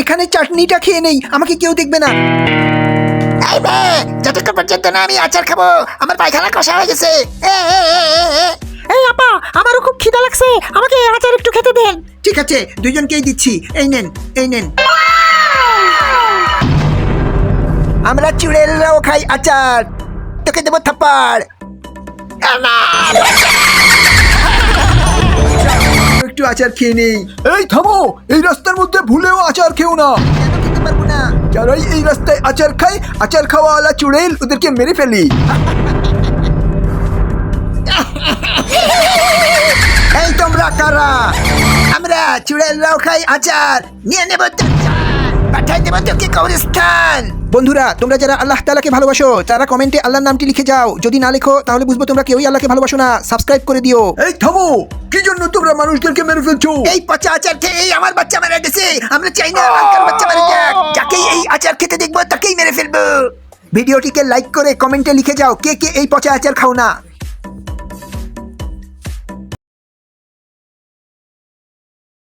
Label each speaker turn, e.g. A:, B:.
A: এখানে চাটনিটা খেয়ে নেই, আমাকে কেউ দেখবে না।
B: এই মেয়ে, যতক্ষণ পর্যন্ত না আমি আচার খাবো আমার পায়খানা কষা হয়ে গেছে।
C: এই আপা, আমারও খুব খিদা লাগছে, আমাকে আচার একটু খেতে দেন।
A: ঠিক আছে, দুইজনকেই দিচ্ছি, এই নেন এই নেন। আমরা চুড়েলরাও খাই আচার, তোকে দেবো থাপ্পড়। একটু আচার খেয়ে নেই।
D: এই থামো, এই রাস্তার মধ্যে ভুলেও আচার খেও না।
A: কেন খেতে পারবো না?
D: যারাই এই রাস্তায় আচার খায়, আচার খাওয়াওয়ালা চুড়েল ওদেরকে মেরে ফেলি।
A: এই তোমরা কারা? আমরা চুড়েলরাও খাই আচার, নিয়ে নেবো তোর জান,
B: পাঠাই দেবো তোকে কবরস্থান।
A: বন্ধুরা, তোমরা যারা আল্লাহ তাআলাকে ভালোবাসো তারা কমেন্টে আল্লাহর নামটি লিখে যাও। যদি না লেখো তাহলে বুঝবো তোমরা কেউই আল্লাহকে ভালোবাসো না। সাবস্ক্রাইব করে দিও।
D: এই থামো, কি জন্য তোমরা মানুষদেরকে মেরে ফেলছো?
B: এই পচা আচার খেয়ে এই আমার বাচ্চা মারা গেছে। আমরা চাই না আমার বাচ্চা মারা যাক। যাকেই এই আচার খেতে দেখবো তাকেই মেরে ফেলবো।
A: ভিডিওটিকে লাইক করে কমেন্টে লিখে যাও কে কে এই পচা আচার খাও না।